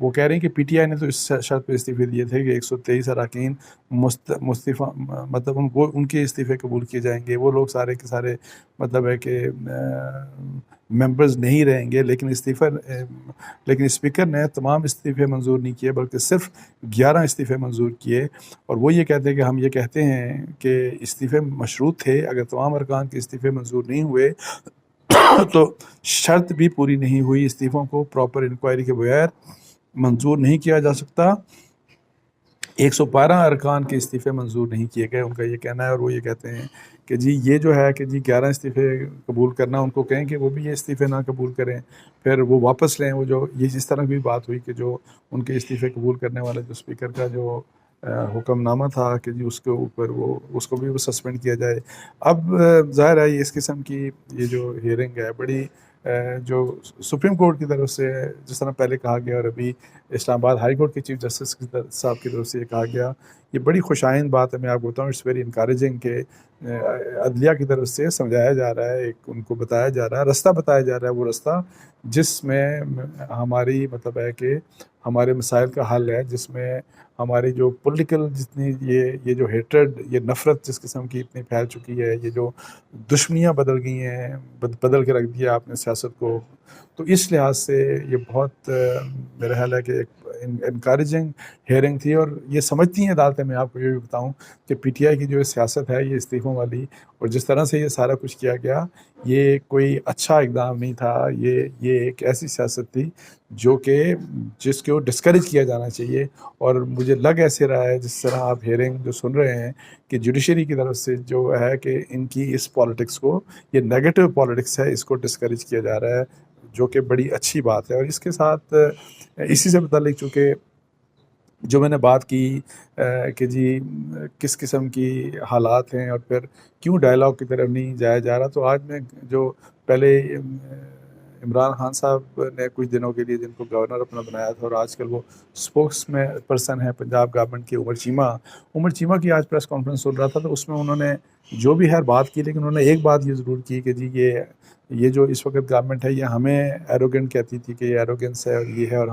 وہ کہہ رہے ہیں کہ پی ٹی آئی نے تو اس شرط پہ استعفے دیے تھے کہ 123 اراکین مستعفی مطلب ان کے استعفے قبول کیے جائیں گے، وہ لوگ سارے کے سارے مطلب ہے کہ ممبرز نہیں رہیں گے، لیکن اسپیکر نے تمام استعفے منظور نہیں کیے بلکہ صرف 11 استعفے منظور کیے، اور وہ یہ کہتے ہیں کہ ہم یہ کہتے ہیں کہ استعفے مشروط تھے، اگر تمام ارکان کے استعفے منظور نہیں ہوئے تو شرط بھی پوری نہیں ہوئی، استعفوں کو پراپر انکوائری کے بغیر منظور نہیں کیا جا سکتا۔ 112 ارکان کے استعفے منظور نہیں کیے گئے، ان کا یہ کہنا ہے، اور وہ یہ کہتے ہیں کہ جی یہ جو ہے کہ جی 11 استعفے قبول کرنا، ان کو کہیں کہ وہ بھی یہ استعفے نہ قبول کریں، پھر وہ واپس لیں، وہ جو یہ اس طرح بھی بات ہوئی کہ جو ان کے استعفے قبول کرنے والا جو اسپیکر کا جو حکم نامہ تھا کہ جی اس کے اوپر وہ اس کو بھی وہ سسپینڈ کیا جائے۔ اب ظاہر ہے اس قسم کی یہ جو ہیئرنگ ہے بڑی جو سپریم کورٹ کی طرف سے جس طرح پہلے کہا گیا، اور ابھی اسلام آباد ہائی کورٹ کے چیف جسٹس صاحب کی طرف سے یہ کہا گیا، یہ بڑی خوش آئند بات ہے، میں آپ کو بتاؤں، اٹس ویری انکریجنگ کہ عدلیہ کی طرف سے سمجھایا جا رہا ہے، ان کو بتایا جا رہا ہے، رستہ بتایا جا رہا ہے، وہ رستہ جس میں ہماری مطلب ہے کہ ہمارے مسائل کا حل ہے، جس میں ہماری جو پولیٹیکل جتنی یہ جو ہیٹرڈ، یہ نفرت جس قسم کی اتنی پھیل چکی ہے، یہ جو دشمنیاں بدل گئی ہیں، بدل کے رکھ دیا آپ نے سیاست کو، تو اس لحاظ سے یہ بہت میرا خیال ہے کہ ایک انکریجنگ ہیئرنگ تھی، اور یہ سمجھتی ہیں عدالتیں، میں آپ کو یہ بھی بتاؤں کہ پی ٹی آئی کی جو سیاست ہے یہ استعفوں والی، اور جس طرح سے یہ سارا کچھ کیا گیا، یہ کوئی اچھا اقدام نہیں تھا، یہ ایک ایسی سیاست تھی جو کہ جس کو ڈسکریج کیا جانا چاہیے، اور مجھے لگ ایسے رہا ہے جس طرح آپ ہیئرنگ جو سن رہے ہیں کہ جوڈیشری کی طرف سے جو ہے کہ ان کی اس پالیٹکس کو، یہ نیگیٹو پالیٹکس ہے، اس کو ڈسکریج کیا جا رہا ہے، جو کہ بڑی اچھی بات ہے۔ اور اس کے ساتھ اسی سے متعلق چونکہ جو میں نے بات کی کہ جی کس قسم کی حالات ہیں اور پھر کیوں ڈائلاگ کی طرف نہیں جایا جا رہا، تو آج میں جو پہلے عمران خان صاحب نے کچھ دنوں کے لیے جن کو گورنر اپنا بنایا تھا، اور آج کل وہ اسپوکس میں پرسن ہے پنجاب گورنمنٹ کی، عمر چیمہ کی آج پریس کانفرنس سن رہا تھا، تو اس میں انہوں نے جو بھی ہے بات کی، لیکن انہوں نے ایک بات یہ ضرور کی کہ جی یہ جو اس وقت گورنمنٹ ہے یہ ہمیں ایروگنٹ کہتی تھی کہ یہ ایروگنس ہے اور یہ ہے، اور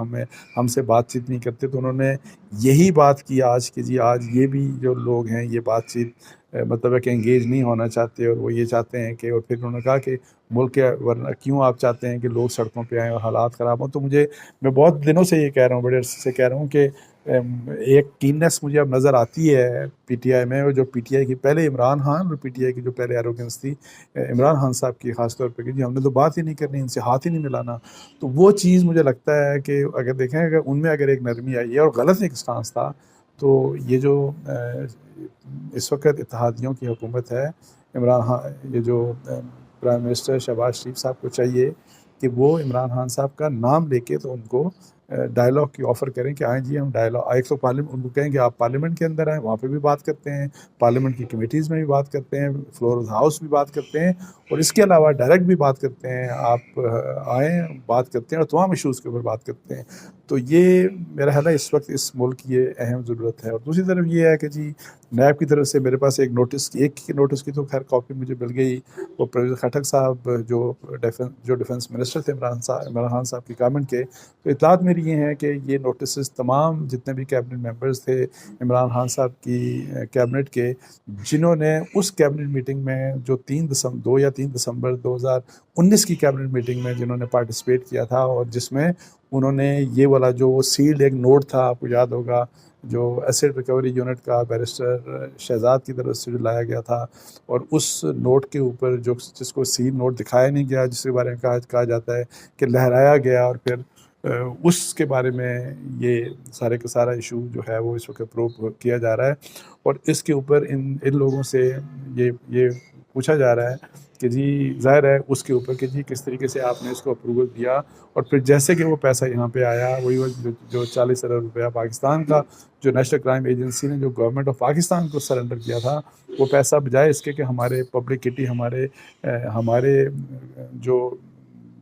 ہم سے بات چیت نہیں کرتے، تو انہوں نے یہی بات کی آج کہ جی آج یہ بھی جو لوگ ہیں یہ بات چیت مطلب ہے کہ انگیج نہیں ہونا چاہتے، اور وہ یہ چاہتے ہیں کہ، اور پھر انہوں نے کہا کہ ملک کے ورنہ کیوں آپ چاہتے ہیں کہ لوگ سڑکوں پہ آئیں اور حالات خراب ہوں۔ تو میں بہت دنوں سے یہ کہہ رہا ہوں، بڑے عرصے سے کہہ رہا ہوں کہ ایک کیننس مجھے اب نظر آتی ہے پی ٹی آئی میں، اور جو پی ٹی آئی کی پہلے عمران خان اور پی ٹی آئی کی جو پہلے ایروگنس تھی عمران خان صاحب کی خاص طور پہ کہ جی ہم نے تو بات ہی نہیں کرنی، ان سے ہاتھ ہی نہیں ملانا، تو وہ چیز مجھے لگتا ہے کہ اگر دیکھیں اگر ان میں اگر ایک نرمی آئی ہے اور غلط ایک سٹانس تھا، تو یہ جو اس وقت اتحادیوں کی حکومت ہے، عمران خان یہ جو پرائم منسٹر شہباز شریف صاحب کو چاہیے کہ وہ عمران خان صاحب کا نام لے کے تو ان کو ڈائلاگ کی آفر کریں کہ آئیں جی ہم ڈائلاگ، ایک تو پارلیمنٹ ان کو کہیں کہ آپ پارلیمنٹ کے اندر آئیں، وہاں پہ بھی بات کرتے ہیں، پارلیمنٹ کی کمیٹیز میں بھی بات کرتے ہیں، فلور آف ہاؤس بھی بات کرتے ہیں، اور اس کے علاوہ ڈائریکٹ بھی بات کرتے ہیں، آپ آئیں بات کرتے ہیں اور تمام ایشوز کے اوپر بات کرتے ہیں۔ تو یہ میرا خیال ہے اس وقت اس ملک کی یہ اہم ضرورت ہے۔ اور دوسری طرف یہ ہے کہ جی نیب کی طرف سے میرے پاس ایک نوٹس کی تو خیر کاپی مجھے مل گئی، وہ پروفیسر خٹک صاحب جو ڈیفنس منسٹر تھے عمران خان صاحب کی گورنمنٹ کے، تو اطلاعات میری یہ ہیں کہ یہ نوٹسز تمام جتنے بھی کیبنٹ ممبرز تھے عمران خان صاحب کی کیبنٹ کے، جنہوں نے اس کیبنٹ میٹنگ میں جو 2 یا 3 دسمبر 2019 کی کیبنٹ میٹنگ میں جنہوں نے پارٹیسپیٹ کیا تھا، اور جس میں انہوں نے یہ والا جو سیلڈ ایک نوٹ تھا، آپ کو یاد ہوگا، جو ایسڈ ریکوری یونٹ کا بیرسٹر شہزاد کی طرف سے جو لایا گیا تھا، اور اس نوٹ کے اوپر جس کو سیل نوٹ دکھایا نہیں گیا، جس کے بارے میں کہا جاتا ہے کہ لہرایا گیا، اور پھر اس کے بارے میں یہ سارے کا سارا ایشو جو ہے وہ اس وقت پروو کیا جا رہا ہے، اور اس کے اوپر ان لوگوں سے یہ پوچھا جا رہا ہے کہ جی ظاہر ہے اس کے اوپر کہ جی کس طریقے سے آپ نے اس کو اپروول دیا، اور پھر جیسے کہ وہ پیسہ یہاں پہ آیا، وہی جو 40 ارب روپیہ پاکستان کا جو نیشنل کرائم ایجنسی نے جو گورنمنٹ آف پاکستان کو سرنڈر کیا تھا، وہ پیسہ بجائے اس کے کہ ہمارے پبلک کٹی ہمارے جو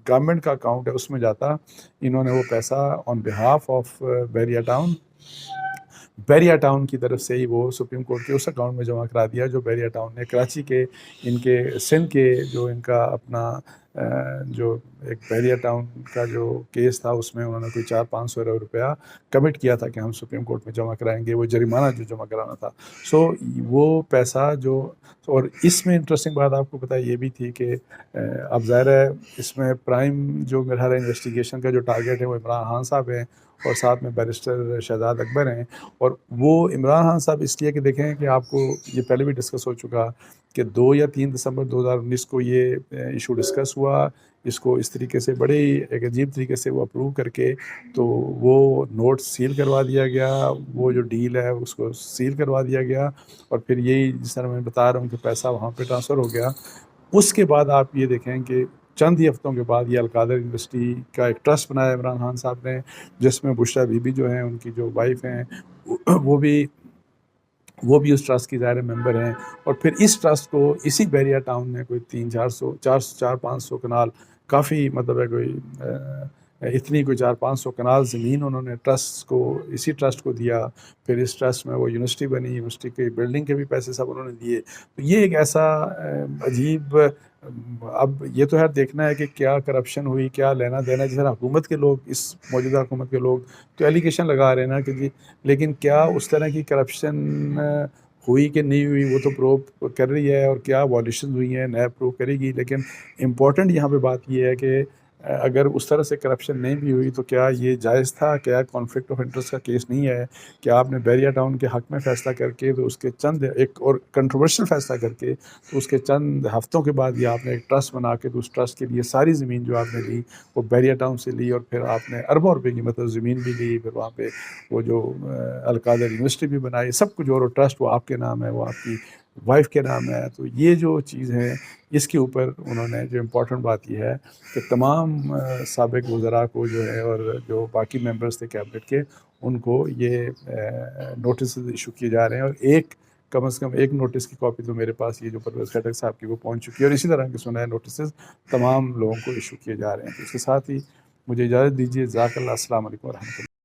گورنمنٹ کا اکاؤنٹ ہے اس میں جاتا، انہوں نے وہ پیسہ آن بہاف آف بیریا ٹاؤن کی طرف سے ہی وہ سپریم کورٹ کے اس اکاؤنٹ میں جمع کرا دیا، جو بیریا ٹاؤن نے کراچی کے ان کے سندھ کے جو ان کا اپنا جو ایک بحریہ ٹاؤن کا جو کیس تھا اس میں انہوں نے کوئی 400-500 ارب روپیہ کمٹ کیا تھا کہ ہم سپریم کورٹ میں جمع کرائیں گے، وہ جرمانہ جو جمع کرانا تھا. سو وہ پیسہ جو، اور اس میں انٹرسٹنگ بات آپ کو پتہ یہ بھی تھی کہ اب ظاہر ہے اس میں پرائم جو میرا انویسٹیگیشن کا جو ٹارگیٹ ہے وہ عمران خان صاحب ہیں اور ساتھ میں بیرسٹر شہزاد اکبر ہیں. اور وہ عمران خان صاحب اس لیے کہ دیکھیں کہ آپ کو یہ پہلے بھی ڈسکس ہو چکا کہ 2 یا 3 دسمبر 2019 کو یہ ایشو ڈسکس ہوا، اس کو اس طریقے سے بڑے ایک عجیب طریقے سے وہ اپروو کر کے تو وہ نوٹ سیل کروا دیا گیا، وہ جو ڈیل ہے اس کو سیل کروا دیا گیا، اور پھر یہی جس طرح میں بتا رہا ہوں کہ پیسہ وہاں پہ ٹرانسفر ہو گیا. اس کے بعد آپ یہ دیکھیں کہ چند ہی ہفتوں کے بعد یہ القادر یونیورسٹی کا ایک ٹرسٹ بنایا عمران خان صاحب نے، جس میں بشریٰ بی بی جو ہیں ان کی جو وائف ہیں وہ بھی اس ٹرسٹ کی ظاہر ممبر ہیں. اور پھر اس ٹرسٹ کو اسی بحریہ ٹاؤن میں کوئی 300-400-500 کنال، کافی مطلب ہے کوئی اتنی کوئی 400-500 کنال زمین انہوں نے ٹرسٹ کو، اسی ٹرسٹ کو دیا. پھر اس ٹرسٹ میں وہ یونیورسٹی بنی، یونیورسٹی کی بلڈنگ کے بھی پیسے سب انہوں نے دیے. تو یہ ایک ایسا عجیب، اب یہ تو ہے دیکھنا ہے کہ کیا کرپشن ہوئی، کیا لینا دینا. جس طرح حکومت کے لوگ، اس موجودہ حکومت کے لوگ تو ایلیگیشن لگا رہے ہیں نا کہ جی، لیکن کیا اس طرح کی کرپشن ہوئی کہ نہیں ہوئی وہ تو پروو کر رہی ہے، اور کیا وائلیشن ہوئی ہیں نیا پروو کرے گی. لیکن امپورٹنٹ یہاں پہ بات یہ ہے کہ اگر اس طرح سے کرپشن نہیں بھی ہوئی تو کیا یہ جائز تھا؟ کیا کانفلکٹ آف انٹرسٹ کا کیس نہیں ہے؟ کیا آپ نے بحریہ ٹاؤن کے حق میں فیصلہ کر کے تو اس کے چند ایک اور کنٹروورشل فیصلہ کر کے تو اس کے چند ہفتوں کے بعد یہ آپ نے ایک ٹرسٹ بنا کے تو اس ٹرسٹ کے لیے ساری زمین جو آپ نے لی وہ بحریہ ٹاؤن سے لی، اور پھر آپ نے اربوں روپے کی مطلب زمین بھی لی، پھر وہاں پہ وہ جو القادر یونیورسٹی بھی بنائی، سب کچھ، اور ٹرسٹ وہ آپ کے نام ہے، وہ آپ کی وائف کے نام ہے. تو یہ جو چیز ہے اس کے اوپر انہوں نے جو امپورٹنٹ بات یہ ہے کہ تمام سابق وزراء کو جو ہے اور جو باقی ممبرز تھے کیبنٹ کے، ان کو یہ نوٹسز ایشو کیے جا رہے ہیں. اور کم از کم ایک نوٹس کی کاپی تو میرے پاس یہ جو پرویز خٹک صاحب کی وہ پہنچ چکی ہے، اور اسی طرح کے سنائے نوٹسز تمام لوگوں کو ایشو کیے جا رہے ہیں. تو اس کے ساتھ ہی مجھے اجازت دیجیے. جزاک اللہ. السلام علیکم ورحمۃ اللہ.